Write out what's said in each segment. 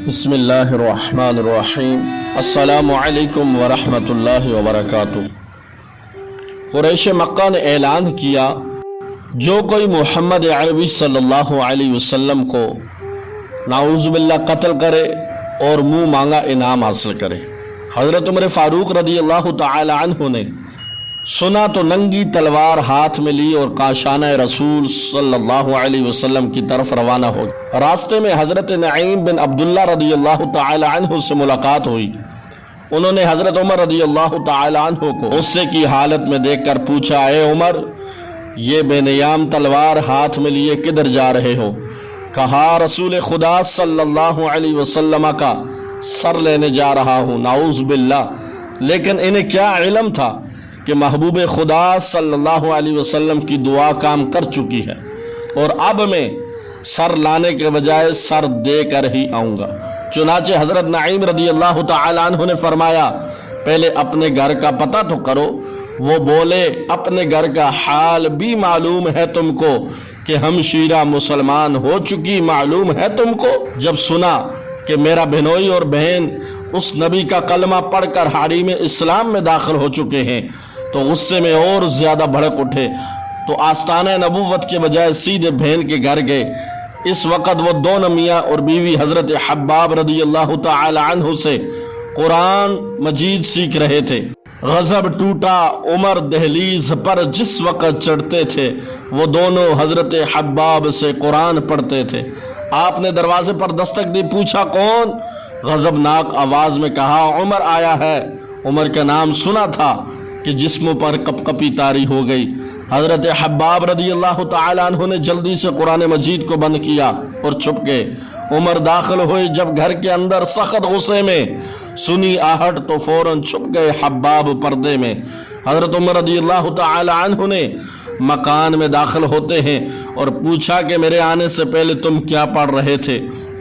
بسم اللہ الرحمن الرحیم السلام علیکم ورحمۃ اللہ وبرکاتہ۔ قریش مکہ نے اعلان کیا جو کوئی محمد عربی صلی اللہ علیہ وسلم کو نعوذ باللہ قتل کرے اور منہ مانگا انعام حاصل کرے۔ حضرت عمر فاروق رضی اللہ تعالی عنہ نے سنا تو ننگی تلوار ہاتھ میں لی اور کاشانہ رسول صلی اللہ علیہ وسلم کی طرف روانہ ہو گئے۔ راستے میں حضرت نعیم بن عبداللہ رضی اللہ تعالی عنہ سے ملاقات ہوئی۔ انہوں نے حضرت عمر رضی اللہ تعالی عنہ کو غصے کی حالت میں دیکھ کر پوچھا، اے عمر، یہ بے نیام تلوار ہاتھ میں لیے کدھر جا رہے ہو؟ کہا، رسول خدا صلی اللہ علیہ وسلم کا سر لینے جا رہا ہوں، نعوذ باللہ۔ لیکن انہیں کیا علم تھا کہ محبوب خدا صلی اللہ علیہ وسلم کی دعا کام کر چکی ہے، اور اب میں سر لانے کے بجائے سر دے کر ہی آؤں گا۔ چنانچہ حضرت نعیم رضی اللہ تعالی عنہ نے فرمایا، پہلے اپنے گھر کا پتہ تو کرو۔ وہ بولے، اپنے گھر کا حال بھی معلوم ہے تم کو کہ ہم شیرہ مسلمان ہو چکی معلوم ہے تم کو؟ جب سنا کہ میرا بہنوئی اور بہن اس نبی کا کلمہ پڑھ کر حریم اسلام میں داخل ہو چکے ہیں تو غصے میں اور زیادہ بھڑک اٹھے، تو آستانہ نبوت کے بجائے سیدھے بہن کے گھر گئے۔ اس وقت وہ دونوں میاں اور بیوی حضرت حباب رضی اللہ تعالی عنہ سے قرآن مجید سیکھ رہے تھے۔ غضب ٹوٹا۔ عمر دہلیز پر جس وقت چڑھتے تھے وہ دونوں حضرت حباب سے قرآن پڑھتے تھے۔ آپ نے دروازے پر دستک دی، پوچھا کون؟ غضبناک آواز میں کہا، عمر آیا ہے۔ عمر کا نام سنا تھا کہ جسموں پر کپ کپی طاری ہو گئی۔ حضرت حباب رضی اللہ تعالی عنہ نے جلدی سے قرآن مجید کو بند کیا اور چھپ گئے۔ عمر داخل ہوئے، جب گھر کے اندر سخت غصے میں سنی آہٹ تو فوراً چھپ گئے حباب پردے میں۔ حضرت عمر رضی اللہ تعالی عنہ نے مکان میں داخل ہوتے ہیں اور پوچھا کہ میرے آنے سے پہلے تم کیا پڑھ رہے تھے؟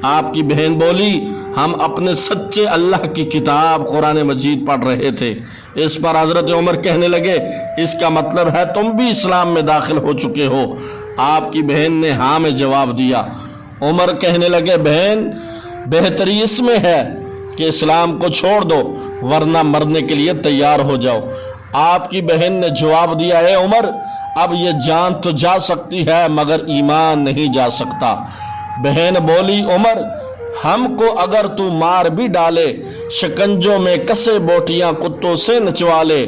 آپ کی بہن بولی، ہم اپنے سچے اللہ کی کتاب قرآن مجید پڑھ رہے تھے۔ اس پر حضرت عمر کہنے لگے، اس کا مطلب ہے تم بھی اسلام میں داخل ہو چکے ہو؟ آپ کی بہن نے ہاں میں جواب دیا۔ عمر کہنے لگے، بہن، بہتری اس میں ہے کہ اسلام کو چھوڑ دو ورنہ مرنے کے لیے تیار ہو جاؤ۔ آپ کی بہن نے جواب دیا، اے عمر، اب یہ جان تو جا سکتی ہے مگر ایمان نہیں جا سکتا۔ بہن بولی، عمر، ہم کو اگر تو مار بھی ڈالے، شکنجوں میں کسے بوٹیاں کتوں سے نچوا لے،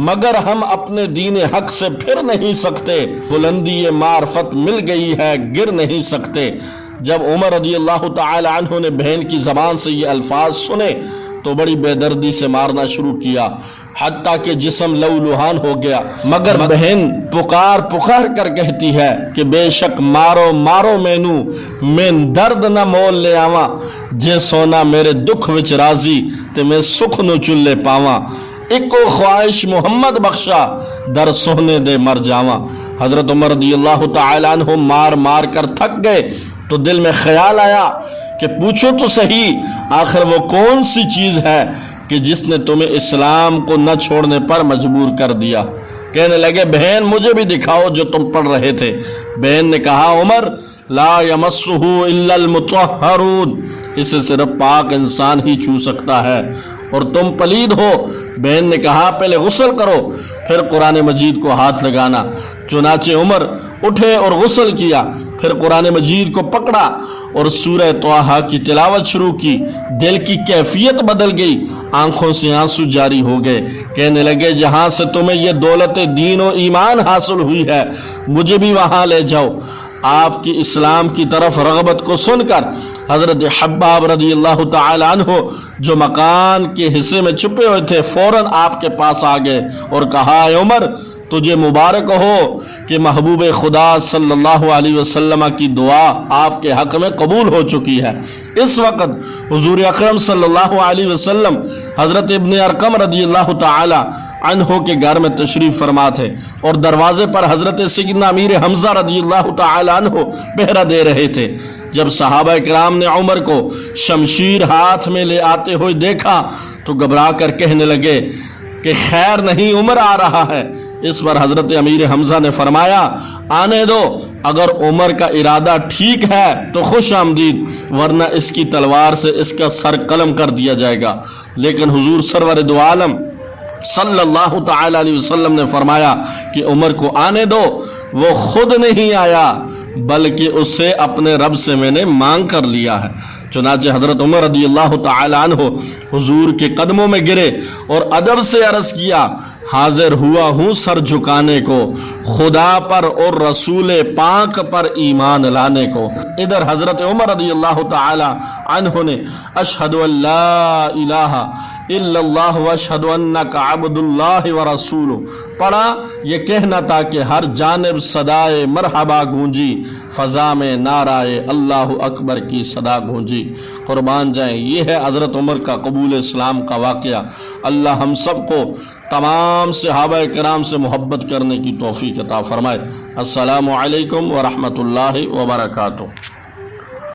مگر ہم اپنے دین حق سے پھر نہیں سکتے۔ بلندی معرفت مل گئی ہے، گر نہیں سکتے۔ جب عمر رضی اللہ تعالی عنہ نے بہن کی زبان سے یہ الفاظ سنے تو بڑی بے دردی سے مارنا شروع کیا، حتیٰ کہ جسم لہولہان ہو گیا۔ مگر بہن پکار پکار کر کہتی ہے کہ بے شک مارو مارو مینو، میں درد نہ مول لے آواں، جے سونا میرے دکھ وچ راضی تے میں سکھ نو چلے پاواں، اکو خواہش محمد بخشا در سونے دے مر جاواں۔ حضرت عمر رضی اللہ تعالی عنہ مار مار کر تھک گئے تو دل میں خیال آیا کہ پوچھو تو صحیح، آخر وہ کون سی چیز ہے کہ جس نے تمہیں اسلام کو نہ چھوڑنے پر مجبور کر دیا؟ کہنے لگے، بہن مجھے بھی دکھاؤ جو تم پڑھ رہے تھے۔ بہن نے کہا، عمر، لا یمسہ الا المطہرون، اسے صرف پاک انسان ہی چھو سکتا ہے اور تم پلید ہو۔ بہن نے کہا، پہلے غسل کرو پھر قرآن مجید کو ہاتھ لگانا۔ چنانچہ عمر اٹھے اور غسل کیا، پھر قرآن مجید کو پکڑا اور سورہ طٰہٰ کی تلاوت شروع کی۔ دل کی کیفیت بدل گئی، آنکھوں سے آنسو جاری ہو گئے۔ کہنے لگے، جہاں سے تمہیں یہ دولت دین و ایمان حاصل ہوئی ہے مجھے بھی وہاں لے جاؤ۔ آپ کی اسلام کی طرف رغبت کو سن کر حضرت حباب رضی اللہ تعالی عنہ جو مکان کے حصے میں چھپے ہوئے تھے فوراً آپ کے پاس آ گئے اور کہا، اے عمر، تجھے مبارک ہو کہ محبوب خدا صلی اللہ علیہ وسلم کی دعا آپ کے حق میں قبول ہو چکی ہے۔ اس وقت حضور اکرم صلی اللہ علیہ وسلم حضرت ابن ارقم رضی اللہ تعالی عنہ کے گھر میں تشریف فرما تھے اور دروازے پر حضرت سیدنا امیر حمزہ رضی اللہ تعالی عنہ پہرا دے رہے تھے۔ جب صحابہ کرام نے عمر کو شمشیر ہاتھ میں لے آتے ہوئے دیکھا تو گھبرا کر کہنے لگے کہ خیر نہیں، عمر آ رہا ہے۔ اس پر حضرت امیر حمزہ نے فرمایا آنے دو، اگر عمر کا ارادہ ٹھیک ہے تو خوش آمدید، ورنہ اس کی تلوار سے اس کا سر قلم کر دیا جائے گا۔ لیکن حضور سرور دو عالم صلی اللہ تعالی علیہ وسلم نے فرمایا کہ عمر کو آنے دو، وہ خود نہیں آیا بلکہ اسے اپنے رب سے میں نے مانگ کر لیا ہے۔ چنانچہ حضرت عمر رضی اللہ تعالی عنہ حضور کے قدموں میں گرے اور ادب سے عرض کیا حاضر ہوا ہوں سر جھکانے کو، خدا پر اور رسول پاک پر ایمان لانے کو۔ ادھر حضرت عمر رضی اللہ تعالی عنہ نے اشہد ان لا الہ الا اللہ واشہد انک عبد اللہ ورسولہ پڑھا۔ یہ کہنا تھا کہ ہر جانب صدائے مرحبا گونجی، فضا میں نعرہ اللہ اکبر کی صدا گونجی۔ قربان جائیں، یہ ہے حضرت عمر کا قبول اسلام کا واقعہ۔ اللہ ہم سب کو تمام صحابہ کرام سے محبت کرنے کی توفیق عطا فرمائے۔ السلام علیکم ورحمۃ اللہ وبرکاتہ۔